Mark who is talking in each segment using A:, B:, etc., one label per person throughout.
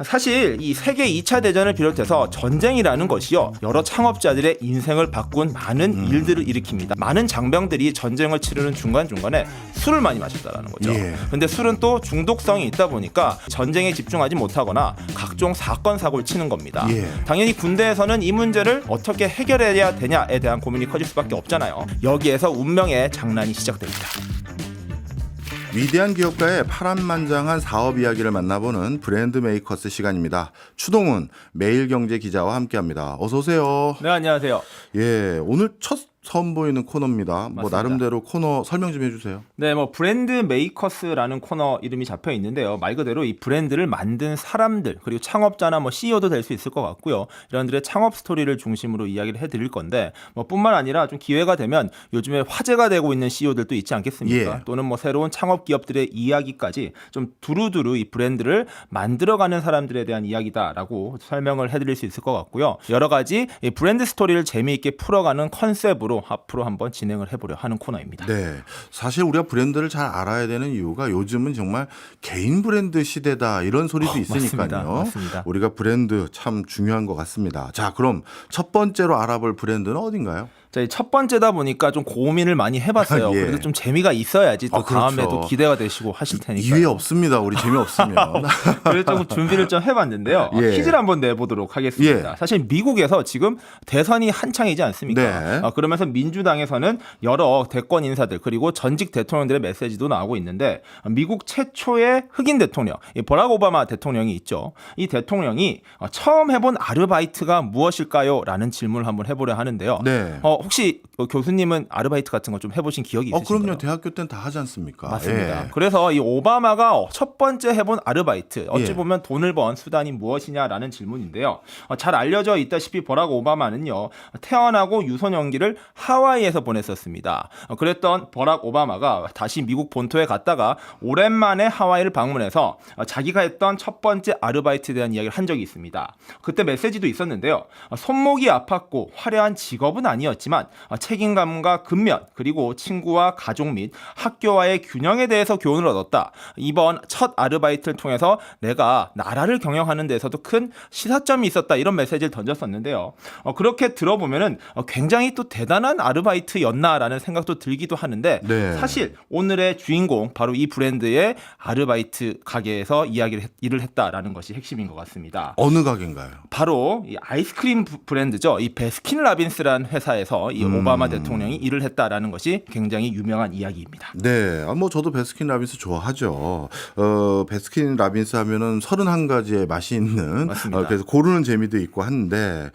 A: 사실 이 세계 2차 대전을 비롯해서 전쟁이라는 것이요, 여러 창업자들의 인생을 바꾼 많은 일들을 일으킵니다. 많은 장병들이 전쟁을 치르는 중간중간에 술을 많이 마셨다라는 거죠. 근데 술은 또 중독성이 있다 보니까 전쟁에 집중하지 못하거나 각종 사건 사고를 치는 겁니다. 당연히 군대에서는 이 문제를 어떻게 해결해야 되냐에 대한 고민이 커질 수밖에 없잖아요. 여기에서 운명의 장난이 시작됩니다.
B: 위대한 기업가의 파란만장한 사업 이야기를 만나보는 브랜드 메이커스 시간입니다. 추동훈 매일경제 기자와 함께합니다. 어서 오세요.
A: 네, 안녕하세요.
B: 예, 오늘 첫 선보이는 코너입니다. 뭐 나름대로 코너 설명 좀 해주세요.
A: 네, 브랜드 메이커스라는 코너 이름이 잡혀 있는데요. 말 그대로 이 브랜드를 만든 사람들, 그리고 창업자나 CEO도 될 수 있을 것 같고요. 이런들의 창업 스토리를 중심으로 이야기를 해드릴 건데, 뿐만 아니라 좀 기회가 되면 요즘에 화제가 되고 있는 CEO들도 있지 않겠습니까? 또는 새로운 창업 기업들의 이야기까지 좀 두루두루 이 브랜드를 만들어가는 사람들에 대한 이야기다라고 설명을 해드릴 수 있을 것 같고요. 여러 가지 이 브랜드 스토리를 재미있게 풀어가는 컨셉으로 앞으로 한번 진행을 해보려 하는 코너입니다.
B: 네, 사실 우리가 브랜드를 잘 알아야 되는 이유가 요즘은 정말 개인 브랜드 시대다 이런 소리도 있으니까요.
A: 맞습니다.
B: 우리가 브랜드 참 중요한 것 같습니다. 자, 그럼 첫 번째로 알아볼 브랜드는 어딘가요?
A: 첫 번째다 보니까 좀 고민을 많이 해봤어요. 그래도 좀 재미가 있어야지 또 다음에 또 기대가 되시고 하실 테니까.
B: 이해 없습니다. 우리 재미없으면.
A: 그래서 좀 준비를 좀 해봤는데요. 퀴즈를 한번 내보도록 하겠습니다. 사실 미국에서 지금 대선이 한창이지 않습니까? 그러면서 민주당에서는 여러 대권 인사들 그리고 전직 대통령들의 메시지도 나오고 있는데, 미국 최초의 흑인 대통령, 버락 오바마 대통령이 있죠. 이 대통령이 처음 해본 아르바이트가 무엇일까요? 라는 질문을 한번 해보려 하는데요. 혹시 교수님은 아르바이트 같은 거 좀 해보신 기억이 있으신가요?
B: 그럼요. 대학교 때는 다 하지 않습니까?
A: 맞습니다. 그래서 이 오바마가 첫 번째 해본 아르바이트, 어찌 보면 돈을 번 수단이 무엇이냐라는 질문인데요. 잘 알려져 있다시피 버락 오바마는요, 태어나고 유소년기를 하와이에서 보냈었습니다. 그랬던 버락 오바마가 다시 미국 본토에 갔다가 오랜만에 하와이를 방문해서 자기가 했던 첫 번째 아르바이트에 대한 이야기를 한 적이 있습니다. 그때 메시지도 있었는데요. 손목이 아팠고 화려한 직업은 아니었지만 책임감과 근면, 그리고 친구와 가족 및 학교와의 균형에 대해서 교훈을 얻었다. 이번 첫 아르바이트를 통해서 내가 나라를 경영하는 데서도 큰 시사점이 있었다. 이런 메시지를 던졌었는데요. 그렇게 들어보면은 굉장히 또 대단한 아르바이트였나라는 생각도 들기도 하는데, 사실 오늘의 주인공 바로 이 브랜드의 아르바이트 가게에서 일을 했다라는 것이 핵심인 것 같습니다.
B: 어느 가게인가요?
A: 바로 이 아이스크림 브랜드죠. 이 베스킨라빈스라는 회사에서 이 오바마 대통령이 일을 했다라는 것이 굉장히 유명한 이야기입니다.
B: 네, 저도 베스킨라빈스 좋아하죠. 베스킨라빈스 하면은 31가지의 맛이 있는, 그래서 고르는 재미도 있고 한데,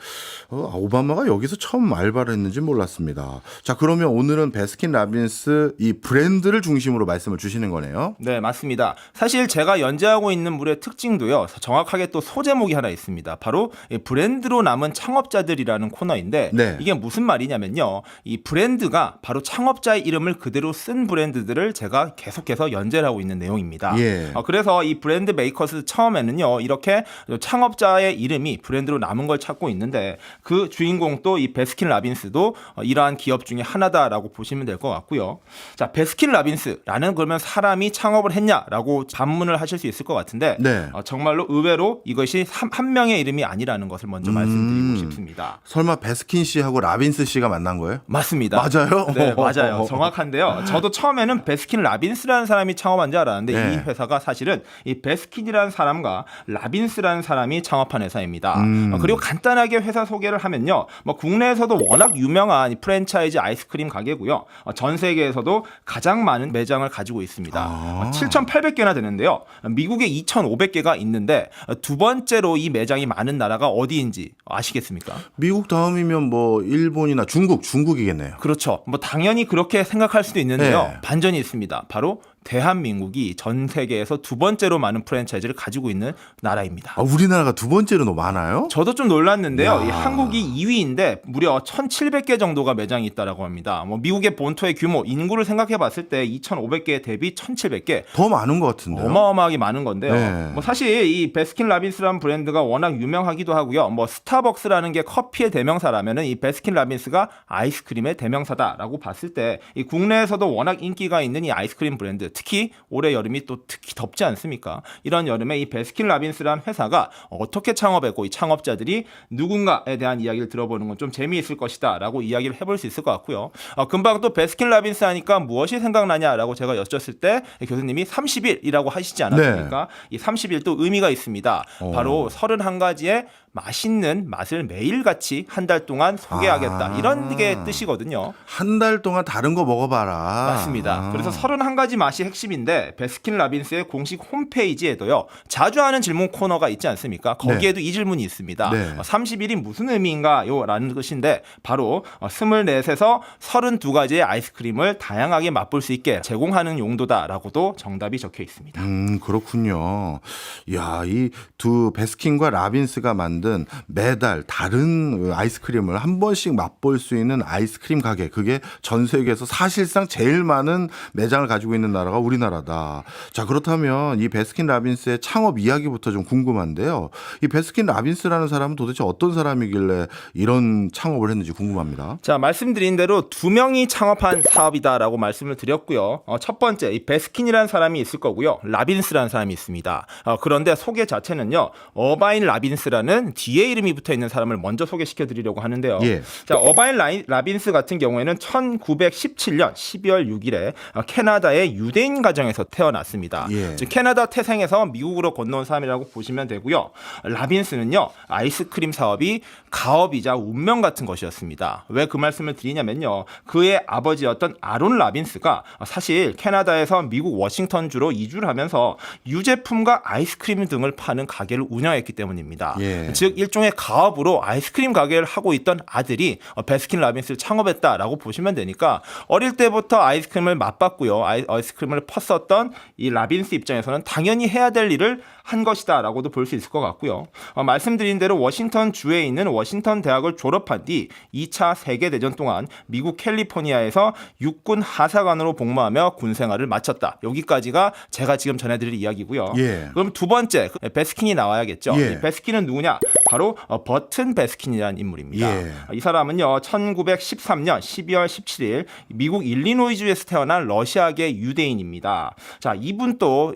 B: 오바마가 여기서 처음 알바를 했는지 몰랐습니다. 자, 그러면 오늘은 베스킨라빈스 이 브랜드를 중심으로 말씀을 주시는 거네요.
A: 네, 맞습니다. 사실 제가 연재하고 있는 물의 특징도요, 정확하게 또 소제목이 하나 있습니다. 바로 브랜드로 남은 창업자들이라는 코너인데, 이게 무슨 말이냐면요, 이 브랜드가 바로 창업자의 이름을 그대로 쓴 브랜드들을 제가 계속해서 연재를 하고 있는 내용입니다. 그래서 이 브랜드 메이커스 처음에는요, 이렇게 창업자의 이름이 브랜드로 남은 걸 찾고 있는데, 그 주인공도 이 베스킨라빈스도 이러한 기업 중에 하나다라고 보시면 될 것 같고요. 자, 베스킨라빈스라는 그러면 사람이 창업을 했냐라고 반문을 하실 수 있을 것 같은데, 정말로 의외로 이것이 한 명의 이름이 아니라는 것을 먼저 말씀드리고 싶습니다.
B: 설마 베스킨 씨하고 라빈스 씨가 만난 거예요?
A: 맞습니다.
B: 맞아요?
A: 네, 맞아요. 정확한데요. 저도 처음에는 베스킨라빈스라는 사람이 창업한 줄 알았는데, 이 회사가 사실은 이 베스킨이라는 사람과 라빈스라는 사람이 창업한 회사입니다. 그리고 간단하게 회사 소개를 하면요, 국내에서도 워낙 유명한 프랜차이즈 아이스크림 가게고요. 전 세계에서도 가장 많은 매장을 가지고 있습니다. 7,800개나 되는데요. 미국에 2,500개가 있는데, 두 번째로 이 매장이 많은 나라가 어디인지 아시겠습니까?
B: 미국 다음이면 일본이나 중국이겠네요.
A: 그렇죠. 당연히 그렇게 생각할 수도 있는데요. 반전이 있습니다. 바로 대한민국이 전 세계에서 두 번째로 많은 프랜차이즈를 가지고 있는 나라입니다.
B: 우리나라가 두 번째로 많아요?
A: 저도 좀 놀랐는데요. 한국이 2위인데 무려 1,700개 정도가 매장이 있다라고 합니다. 미국의 본토의 규모, 인구를 생각해 봤을 때 2,500개 대비 1,700개.
B: 더 많은 것 같은데요.
A: 어마어마하게 많은 건데요. 사실 이 베스킨라빈스라는 브랜드가 워낙 유명하기도 하고요. 스타벅스라는 게 커피의 대명사라면은 이 베스킨라빈스가 아이스크림의 대명사다라고 봤을 때, 이 국내에서도 워낙 인기가 있는 이 아이스크림 브랜드, 특히 올해 여름이 또 특히 덥지 않습니까? 이런 여름에 이 베스킨라빈스라는 회사가 어떻게 창업했고 이 창업자들이 누군가에 대한 이야기를 들어보는 건 좀 재미있을 것이다라고 이야기를 해볼 수 있을 것 같고요. 금방 또 베스킨라빈스 하니까 무엇이 생각나냐라고 제가 여쭸을 때 교수님이 30일이라고 하시지 않았습니까? 이 30일 또 의미가 있습니다. 바로 31가지의 맛있는 맛을 매일같이 한 달 동안 소개하겠다. 이런 게 뜻이거든요.
B: 한 달 동안 다른 거 먹어봐라.
A: 맞습니다. 그래서 31가지 맛이 핵심인데 베스킨라빈스의 공식 홈페이지에도요. 자주 하는 질문 코너가 있지 않습니까? 거기에도 이 질문이 있습니다. 30일이 무슨 의미인가요? 라는 것인데 바로 24에서 32가지의 아이스크림을 다양하게 맛볼 수 있게 제공하는 용도다라고도 정답이 적혀 있습니다.
B: 그렇군요. 야, 이 두 베스킨과 라빈스가 만든 매달 다른 아이스크림을 한 번씩 맛볼 수 있는 아이스크림 가게, 그게 전 세계에서 사실상 제일 많은 매장을 가지고 있는 나라가 우리나라다. 자, 그렇다면 이 베스킨라빈스의 창업 이야기부터 좀 궁금한데요. 이 베스킨라빈스라는 사람은 도대체 어떤 사람이길래 이런 창업을 했는지 궁금합니다.
A: 자, 말씀드린 대로 두 명이 창업한 사업이다라고 말씀을 드렸고요. 첫 번째, 이 베스킨이라는 사람이 있을 거고요. 라빈스라는 사람이 있습니다. 그런데 소개 자체는요. 어바인 라빈스라는 뒤에 이름이 붙어 있는 사람을 먼저 소개시켜 드리려고 하는데요. 자, 어바인 라빈스 같은 경우에는 1917년 12월 6일에 캐나다의 유대인 가정에서 태어났습니다. 즉 캐나다 태생에서 미국으로 건너온 사람이라고 보시면 되고요. 라빈스는요. 아이스크림 사업이 가업이자 운명 같은 것이었습니다. 왜 그 말씀을 드리냐면요. 그의 아버지였던 아론 라빈스가 사실 캐나다에서 미국 워싱턴주로 이주를 하면서 유제품과 아이스크림 등을 파는 가게를 운영했기 때문입니다. 즉 일종의 가업으로 아이스크림 가게를 하고 있던 아들이 베스킨라빈스를 창업했다라고 보시면 되니까 어릴 때부터 아이스크림을 맛봤고요. 아이스크림을 펐었던 이 라빈스 입장에서는 당연히 해야 될 일을 한 것이다라고도 볼 수 있을 것 같고요. 말씀드린 대로 워싱턴 주에 있는 워싱턴 대학을 졸업한 뒤 2차 세계대전 동안 미국 캘리포니아에서 육군 하사관으로 복무하며 군 생활을 마쳤다. 여기까지가 제가 지금 전해드릴 이야기고요. 그럼 두 번째 베스킨이 나와야겠죠. 이 베스킨은 누구냐? 바로 버튼 베스킨이라는 인물입니다. 이 사람은요 1913년 12월 17일 미국 일리노이주에서 태어난 러시아계 유대인입니다. 자, 이분 또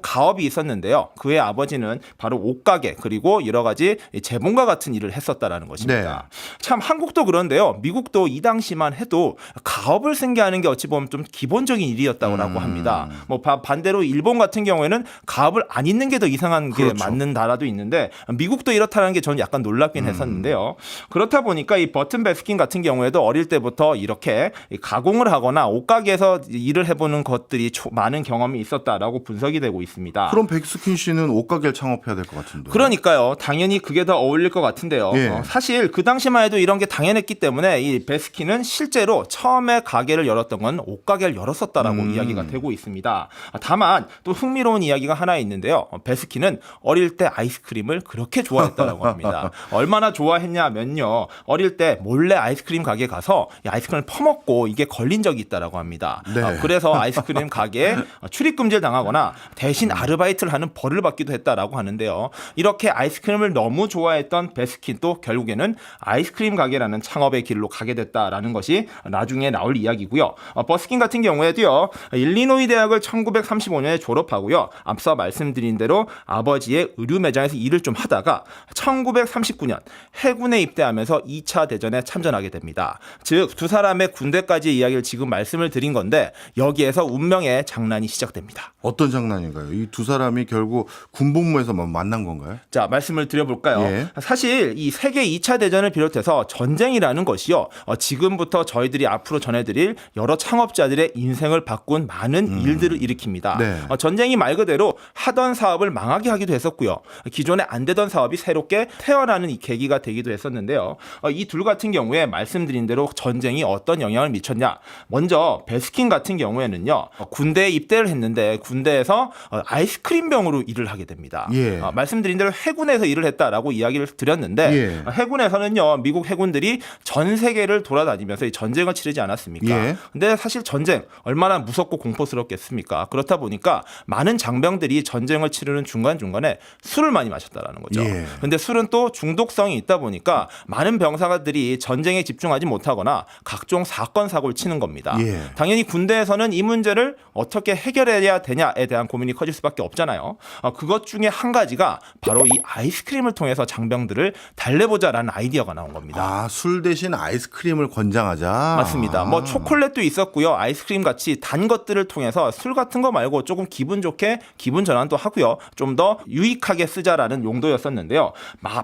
A: 가업이 있었는데요. 그의 아버지는 바로 옷가게 그리고 여러 가지 재봉과 같은 일을 했었다라는 것입니다. 참 한국도 그런데요. 미국도 이 당시만 해도 가업을 승계하는 게 어찌 보면 좀 기본적인 일이었다고 합니다. 뭐 반대로 일본 같은 경우에는 가업을 안 있는 게 더 이상한 게 맞는 나라도 있는데 미국도 이렇다는 게 저는 약간 놀랍긴 했었는데요. 그렇다 보니까 이 버튼 베스킨 같은 경우에도 어릴 때부터 이렇게 가공을 하거나 옷가게에서 일을 해보는 것들이 많은 경험이 있었다라고 분석이 되고 있습니다.
B: 그럼 베스킨 씨는 옷가게를 창업해야 될 것 같은데.
A: 그러니까요. 당연히 그게 더 어울릴 것 같은데요. 사실 그 당시만 해도 이런 게 당연했기 때문에 이 베스킨은 실제로 처음에 가게를 열었던 건 옷가게를 열었었다라고 이야기가 되고 있습니다. 다만 또 흥미로운 이야기가 하나 있는데요. 베스킨은 어릴 때 아이스크림을 그렇게 좋아했다라고 합니다. 얼마나 좋아했냐면요. 어릴 때 몰래 아이스크림 가게 가서 이 아이스크림을 퍼먹고 이게 걸린 적이 있다라고 합니다. 그래서 아이스크림 가게에 출입금지를 당하거나 대신 아르바이트를 하는 벌을 받기도 했다라고 하는데요. 이렇게 아이스크림을 너무 좋아했던 베스킨도 결국에는 아이스크림 가게라는 창업의 길로 가게 됐다라는 것이 나중에 나올 이야기고요. 버스킨 같은 경우에도요. 일리노이 대학을 1935년에 졸업하고요. 앞서 말씀드린 대로 아버지의 의류 매장에서 일을 좀 하다가 1939년 해군에 입대하면서 2차 대전에 참전하게 됩니다. 즉 두 사람의 군대까지 이야기를 지금 말씀을 드린 건데 여기에서 운명의 장난이 시작됩니다.
B: 어떤 장난인가요? 이 두 사람이 결국 군복무에서 만난 건가요?
A: 자, 말씀을 드려볼까요? 사실 이 세계 2차 대전을 비롯해서 전쟁이라는 것이요. 지금부터 저희들이 앞으로 전해드릴 여러 창업자들의 인생을 바꾼 많은 일들을 일으킵니다. 전쟁이 말 그대로 하던 사업을 망하게 하기도 했었고요. 기존에 안 되던 사업이 새롭게 태어나는 이 계기가 되기도 했었는데요. 이 둘 같은 경우에 말씀드린 대로 전쟁이 어떤 영향을 미쳤냐. 먼저 베스킨 같은 경우에는요. 군대에 입대를 했는데 군대에서 아이스크림 병으로 일을 하게 됩니다. 말씀드린 대로 해군에서 일을 했다라고 이야기를 드렸는데 해군에서는요. 미국 해군들이 전 세계를 돌아다니면서 이 전쟁을 치르지 않았습니까? 근데 사실 전쟁 얼마나 무섭고 공포스럽겠습니까? 그렇다 보니까 많은 장병들이 전쟁을 치르는 중간중간에 술을 많이 마셨다라는 거죠. 근데 술은 또 중독성이 있다 보니까 많은 병사들이 전쟁에 집중하지 못하거나 각종 사건 사고를 치는 겁니다. 당연히 군대에서는 이 문제를 문제를 어떻게 해결해야 되냐에 대한 고민이 커질 수밖에 없잖아요. 그것 중에 한 가지가 바로 이 아이스크림을 통해서 장병들을 달래보자라는 아이디어가 나온 겁니다.
B: 아, 술 대신 아이스크림을 권장하자.
A: 맞습니다. 뭐 초콜릿도 있었고요. 아이스크림 같이 단 것들을 통해서 술 같은 거 말고 조금 기분 좋게 기분 전환도 하고요. 좀 더 유익하게 쓰자라는 용도였었는데요.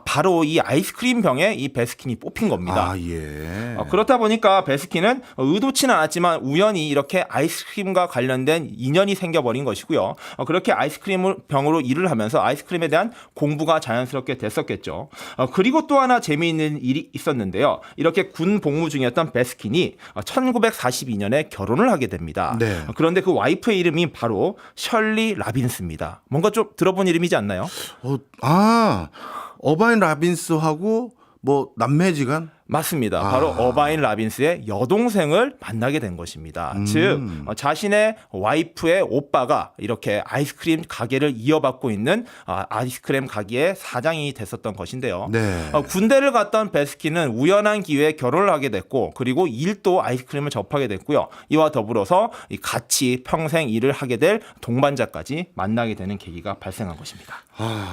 A: 바로 이 아이스크림 병에 이 베스킨이 뽑힌 겁니다.
B: 아, 예.
A: 그렇다 보니까 베스킨은 의도치는 않았지만 우연히 이렇게 아이스크림과 관련된 인연이 생겨버린 것이고요. 그렇게 아이스크림 병으로 일을 하면서 아이스크림에 대한 공부가 자연스럽게 됐었겠죠. 그리고 또 하나 재미있는 일이 있었는데요. 이렇게 군 복무 중이었던 베스킨이 1942년에 결혼을 하게 됩니다.
B: 네.
A: 그런데 그 와이프의 이름이 바로 셜리 라빈스입니다. 뭔가 좀 들어본 이름이지 않나요?
B: 어바인 라빈스하고 뭐 남매지간?
A: 맞습니다. 바로 어바인 라빈스의 여동생을 만나게 된 것입니다. 즉 자신의 와이프의 오빠가 이렇게 아이스크림 가게를 이어받고 있는 아이스크림 가게의 사장이 됐었던 것인데요.
B: 네.
A: 군대를 갔던 베스킨은 우연한 기회에 결혼을 하게 됐고 그리고 일도 아이스크림을 접하게 됐고요. 이와 더불어서 같이 평생 일을 하게 될 동반자까지 만나게 되는 계기가 발생한 것입니다.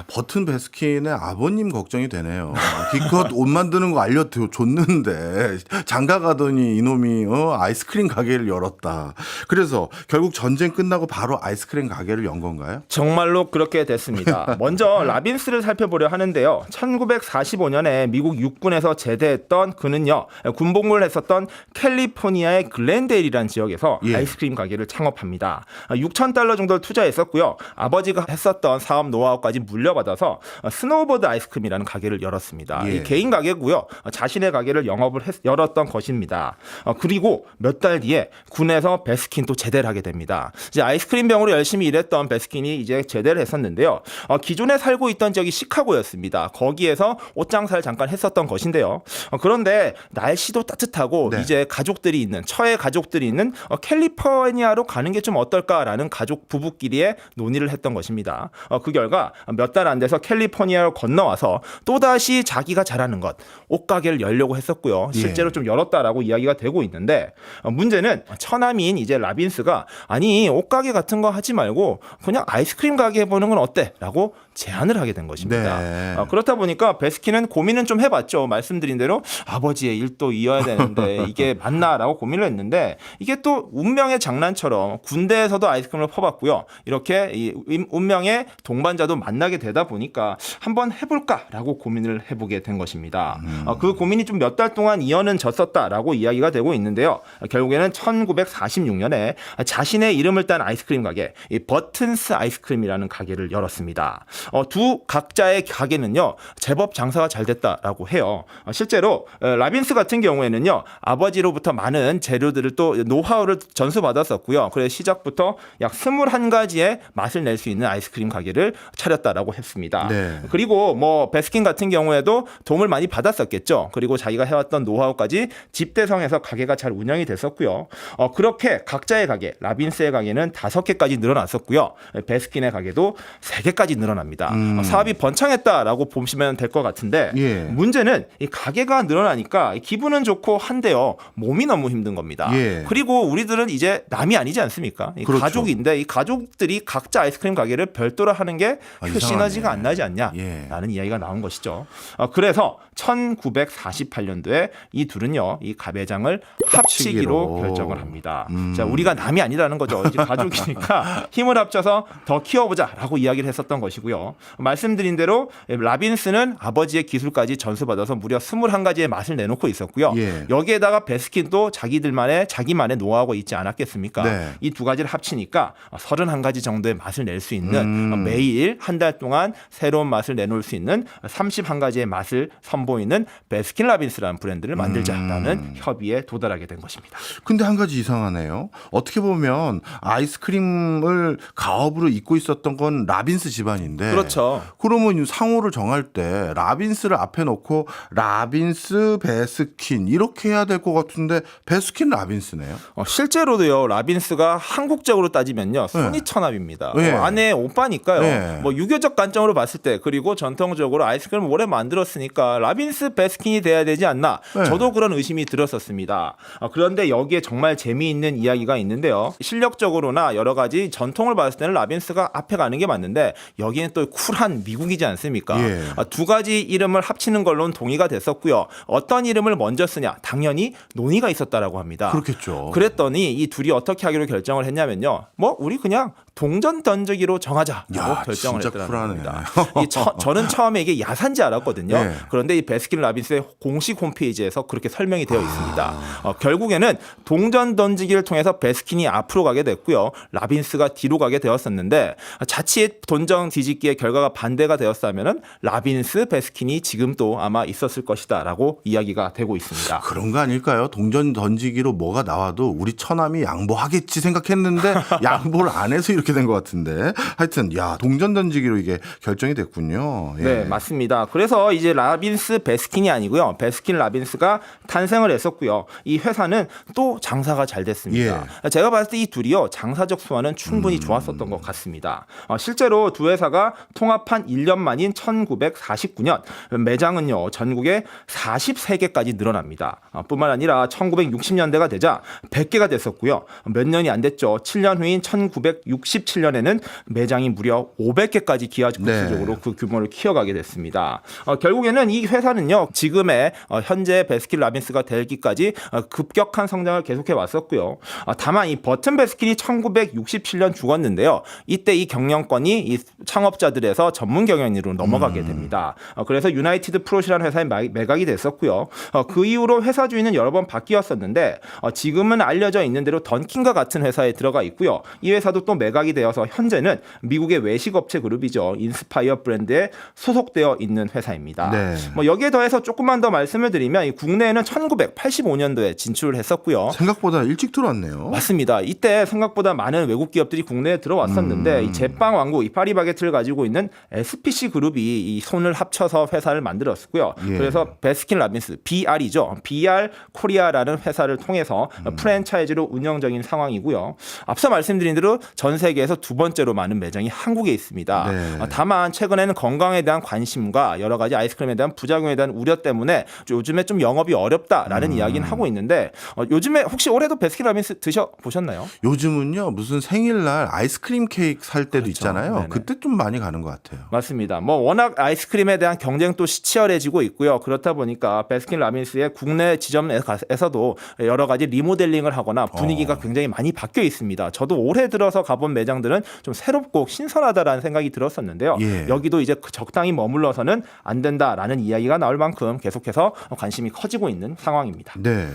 B: 버튼 베스킨의 아버님 걱정이 되네요. 기껏 옷 만드는 거 알려줬는데 장가 가더니 이놈이 아이스크림 가게를 열었다. 그래서 결국 전쟁 끝나고 바로 아이스크림 가게를 연 건가요?
A: 정말로 그렇게 됐습니다. 먼저 라빈스를 살펴보려 하는데요. 1945년에 미국 육군에서 제대했던 그는요. 군복무를 했었던 캘리포니아의 글렌데일이라는 지역에서 아이스크림 가게를 창업합니다. $6,000 정도를 투자했었고요. 아버지가 했었던 사업 노하우까지 물려받아서 스노우보드 아이스크림이라는 가게를 열었습니다. 이 개인 가게고요. 자신의 가게를 열었던 것입니다. 그리고 몇 달 뒤에 군에서 베스킨 또 제대를 하게 됩니다. 이제 아이스크림 병으로 열심히 일했던 베스킨이 이제 제대를 했었는데요. 기존에 살고 있던 지역이 시카고였습니다. 거기에서 옷장사를 잠깐 했었던 것인데요. 그런데 날씨도 따뜻하고 이제 가족들이 있는 처의 가족들이 있는 캘리포니아로 가는 게 좀 어떨까라는 가족 부부끼리의 논의를 했던 것입니다. 그 결과 몇 달 안 돼서 캘리포니아로 건너와서 또다시 자기가 잘하는 것 옷가게를 열려고 했었고요. 실제로 좀 열었다라고 이야기가 되고 있는데 문제는 처남인 이제 라빈스가 아니 옷가게 같은 거 하지 말고 그냥 아이스크림 가게 해보는 건 어때? 라고 제안을 하게 된 것입니다. 그렇다 보니까 베스킨은 고민은 좀 해봤죠. 말씀드린 대로 아버지의 일도 이어야 되는데 이게 맞나라고 고민을 했는데 이게 또 운명의 장난처럼 군대에서도 아이스크림을 퍼봤고요. 이렇게 이 운명의 동반자도 만나게 되다 보니까 한번 해볼까라고 고민을 해보게 된 것입니다. 그 고민이 좀 몇 달 동안 이어는 졌었다라고 이야기가 되고 있는데요. 결국에는 1946년에 자신의 이름을 딴 아이스크림 가게 이 버튼스 아이스크림이라는 가게를 열었습니다. 두 각자의 가게는요 제법 장사가 잘 됐다라고 해요. 실제로 라빈스 같은 경우에는요 아버지로부터 많은 재료들을 또 노하우를 전수받았었고요. 그래서 시작부터 약 21가지의 맛을 낼 수 있는 아이스크림 가게를 차렸다라고 했습니다. 그리고 뭐 베스킨 같은 경우에도 도움을 많이 받았었겠죠. 그리고 자기가 해왔던 노하우까지 집대성해서 가게가 잘 운영이 됐었고요. 그렇게 각자의 가게, 라빈스의 가게는 5개까지 늘어났었고요. 베스킨의 가게도 3개까지 늘어납니다. 사업이 번창했다라고 보시면 될 것 같은데 문제는 이 가게가 늘어나니까 기분은 좋고 한데요. 몸이 너무 힘든 겁니다. 그리고 우리들은 이제 남이 아니지 않습니까? 이 가족인데 이 가족들이 각자 아이스크림 가게를 별도로 하는 게 시너지가 안 나지 않냐라는 이야기가 나온 것이죠. 그래서 1948년도에 이 둘은요 이 가게장을 합치기로 결정을 합니다. 자, 우리가 남이 아니라는 거죠. 이제 가족이니까 힘을 합쳐서 더 키워보자라고 이야기를 했었던 것이고요. 말씀드린 대로 라빈스는 아버지의 기술까지 전수받아서 무려 21가지의 맛을 내놓고 있었고요. 여기에다가 베스킨도 자기만의 노하우가 있지 않았겠습니까? 이 두 가지를 합치니까 31가지 정도의 맛을 낼 수 있는 매일 한 달 동안 새로운 맛을 내놓을 수 있는 31가지의 맛을 선보이는 베스킨 라빈스라는 브랜드를 만들자라는 협의에 도달하게 된 것입니다.
B: 근데 한 가지 이상하네요. 어떻게 보면 아이스크림을 가업으로 잇고 있었던 건 라빈스 집안인데
A: 그렇죠.
B: 그러면 상호를 정할 때 라빈스를 앞에 놓고 라빈스, 베스킨 이렇게 해야 될 것 같은데 베스킨 라빈스네요.
A: 실제로도요. 라빈스가 한국적으로 따지면요. 순위 천합입니다.
B: 네.
A: 아내 오빠니까요.
B: 네.
A: 뭐 유교적 관점으로 봤을 때 그리고 전통적으로 아이스크림을 오래 만들었으니까 라빈스, 베스킨이 돼야 되지 않나.
B: 네.
A: 저도 그런 의심이 들었었습니다. 그런데 여기에 정말 재미있는 이야기가 있는데요. 실력적으로나 여러 가지 전통을 봤을 때는 라빈스가 앞에 가는 게 맞는데 여기는 또 쿨한 미국이지 않습니까?
B: 예.
A: 두 가지 이름을 합치는 걸로는 동의가 됐었고요. 어떤 이름을 먼저 쓰냐 당연히 논의가 있었다라고 합니다.
B: 그렇겠죠.
A: 그랬더니 이 둘이 어떻게 하기로 결정을 했냐면요. 뭐 우리 그냥 동전 던지기로 정하자라고
B: 야,
A: 결정을
B: 진짜
A: 했더라는
B: 쿨하네.
A: 겁니다. 저는 처음에 이게 야산지 알았거든요.
B: 네.
A: 그런데 이 베스킨 라빈스의 공식 홈페이지에서 그렇게 설명이 되어 있습니다. 결국에는 동전 던지기를 통해서 베스킨이 앞으로 가게 됐고요. 라빈스가 뒤로 가게 되었었는데 자칫 동전 뒤집기의 결과가 반대가 되었다면은 라빈스, 베스킨이 지금 또 아마 있었을 것이다라고 이야기가 되고 있습니다.
B: 그런 거 아닐까요? 동전 던지기로 뭐가 나와도 우리 처남이 양보하겠지 생각했는데 양보를 안 해서 이렇게 된 것 같은데 하여튼 야 동전 던지기로 이게 결정이 됐군요. 예.
A: 네, 맞습니다. 그래서 이제 라빈스 베스킨이 아니고요. 베스킨 라빈스가 탄생을 했었고요. 이 회사는 또 장사가 잘 됐습니다. 제가 봤을 때 이 둘이요. 장사적 수완은 충분히 좋았었던 것 같습니다. 실제로 두 회사가 통합한 1년 만인 1949년 매장은요. 전국에 43개까지 늘어납니다. 뿐만 아니라 1960년대가 되자 100개가 됐었고요. 몇 년이 안 됐죠. 7년 후인 1967년에는 매장이 무려 500개까지 기하급수적으로 그 규모를 키워가게 됐습니다. 결국에는 이 회사는요. 지금의 현재 베스킨 라빈스가 되기까지 급격한 성장을 계속해 왔었고요. 다만 이 버튼 베스킨이 1967년 죽었는데요. 이때 이 경영권이 이 창업자들에서 전문 경영인으로 넘어가게 됩니다. 그래서 유나이티드 프루시라는 회사에 매각이 됐었고요. 그 이후로 회사 주인은 여러 번 바뀌었었는데 지금은 알려져 있는 대로 던킨과 같은 회사에 들어가 있고요. 이 회사도 또 매각이 되어서 현재는 미국의 외식업체 그룹이죠. 인스파이어 브랜드에 소속되어 있는 회사입니다.
B: 네.
A: 뭐 여기에 더해서 조금만 더 말씀을 드리면 이 국내에는 1985년도에 진출을 했었고요.
B: 생각보다 일찍 들어왔네요.
A: 맞습니다. 이때 생각보다 많은 외국 기업들이 국내에 들어왔었는데 이 제빵 왕국 이 파리바게트를 가지고 있는 SPC 그룹이 이 손을 합쳐서 회사를 만들었고요.
B: 예.
A: 그래서 베스킨 라빈스 BR이죠. BR 코리아라는 회사를 통해서 프랜차이즈로 운영 중인 상황이고요. 앞서 말씀드린 대로 전 세계에서 두 번째로 많은 매장이 한국에 있습니다.
B: 네.
A: 다만 최근에는 건강에 대한 관심과 여러 가지 아이스크림에 대한 부작용에 대한 우려 때문에 요즘에 좀 영업이 어렵다라는 이야기는 하고 있는데 요즘에 혹시 올해도 베스킨 라빈스 드셔보셨나요?
B: 요즘은요 무슨 생일날 아이스크림 케이크 살 때도
A: 그렇죠.
B: 있잖아요.
A: 네네.
B: 그때 좀 많이 가는 것 같아요.
A: 맞습니다. 뭐 워낙 아이스크림에 대한 경쟁도 치열해지고 있고요. 그렇다 보니까 베스킨 라빈스의 국내 지점에서도 여러 가지 리모델링을 하거나 분위기가 굉장히 많이 바뀌어 있습니다. 저도 올해 들어서 가본 매장들은 좀 새롭고 신선하다라는 생각이 들었었는데요.
B: 예.
A: 여기도 이제 적당히 머물러서는 안 된다라는 이야기가 나올 만큼 계속해서 관심이 커지고 있는 상황입니다.
B: 네.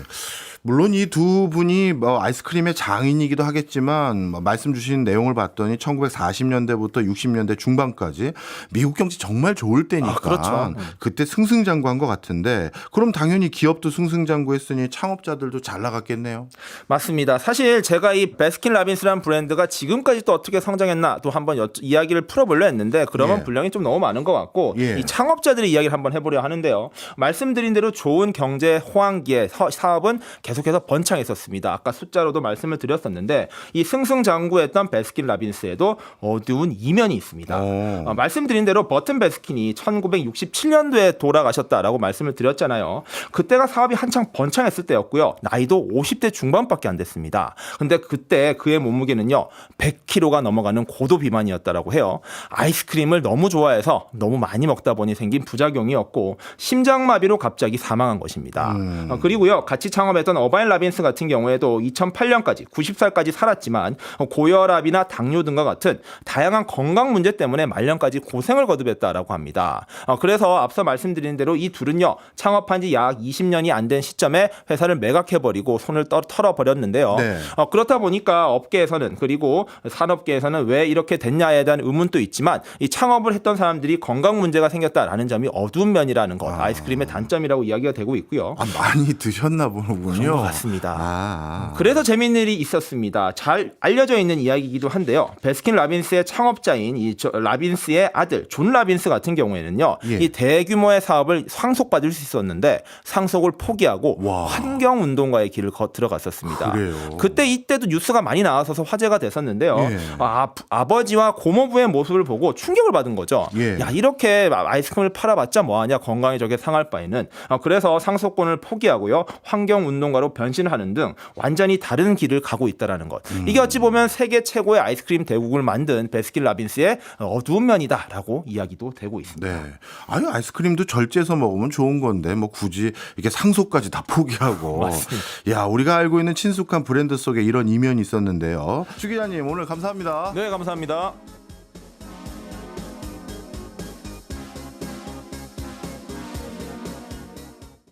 B: 물론 이 두 분이 뭐 아이스크림의 장인이기도 하겠지만 뭐 말씀 주신 내용을 봤더니 1940년대부터 60년대 중반까지 미국 경제 정말 좋을 때니까
A: 그렇죠.
B: 그때 승승장구한 것 같은데 그럼 당연히 기업도 승승장구했으니 창업자들도 잘 나갔겠네요.
A: 맞습니다. 사실 제가 이 베스킨 라빈스라는 브랜드가 지금까지 또 어떻게 성장했나 또 한번 이야기를 풀어보려 했는데 그러면
B: 예.
A: 분량이 좀 너무 많은 것 같고
B: 예.
A: 이 창업자들의 이야기를 한번 해보려 하는데요. 말씀드린 대로 좋은 경제 호황기에 사업은 계속해서 번창했었습니다. 아까 숫자로도 말씀을 드렸었는데 이 승승장구했던 베스킨 라빈스에도 어두운 이면이 있습니다. 말씀드린 대로 버튼 베스킨이 1967년도에 돌아가셨다라고 말씀을 드렸잖아요. 그때가 사업이 한창 번창했을 때였고요. 나이도 50대 중반밖에 안 됐습니다. 근데 그때 그의 몸무게는요 100kg가 넘어가는 고도 비만이었다라고 해요. 아이스크림을 너무 좋아해서 너무 많이 먹다 보니 생긴 부작용이었고 심장마비로 갑자기 사망한 것입니다. 그리고요 같이 창업했던 어바인 라빈스 같은 경우에도 2008년까지 90살까지 살았지만 고혈압이나 당뇨 등과 같은 다양한 건강 문제 때문에 말년까지 고생을 거듭했다라고 합니다. 그래서 앞서 말씀드린 대로 이 둘은요 창업한 지 약 20년이 안 된 시점에 회사를 매각해버리고 손을 털어버렸는데요.
B: 네.
A: 그렇다 보니까 업계에서는 그리고 산업계에서는 왜 이렇게 됐냐에 대한 의문도 있지만 이 창업을 했던 사람들이 건강 문제가 생겼다라는 점이 어두운 면이라는 것 아이스크림의 단점이라고 이야기가 되고 있고요.
B: 많이 드셨나 보군요. 그렇군요.
A: 것 같습니다.
B: 아.
A: 그래서 재미있는 일이 있었습니다. 잘 알려져 있는 이야기이기도 한데요. 베스킨 라빈스의 창업자인 라빈스의 아들 존 라빈스 같은 경우에는요.
B: 예.
A: 이 대규모의 사업을 상속받을 수 있었는데 상속을 포기하고
B: 와.
A: 환경운동가의 길을 들어갔었습니다.
B: 그래요.
A: 이때도 뉴스가 많이 나와서 화제가 됐었는데요.
B: 예.
A: 아버지와 고모부의 모습을 보고 충격을 받은 거죠.
B: 예.
A: 야, 이렇게 아이스크림을 팔아봤자 뭐하냐, 건강에 저게 상할 바에는. 그래서 상속권을 포기하고요, 환경운동가로 변신하는 등 완전히 다른 길을 가고 있다는 것. 이게 어찌 보면 세계 최고의 아이스크림 대국을 만든 베스킨 라빈스의 어두운 면이다라고 이야기도 되고 있습니다.
B: 네. 아유, 아이스크림도 절제해서 먹으면 좋은 건데 뭐 굳이 이렇게 상속까지 다 포기하고.
A: 맞습니다.
B: 야, 우리가 알고 있는 친숙한 브랜드 속에 이런 이면이 있었는데요. 주 기자님 오늘 감사합니다.
A: 네, 감사합니다.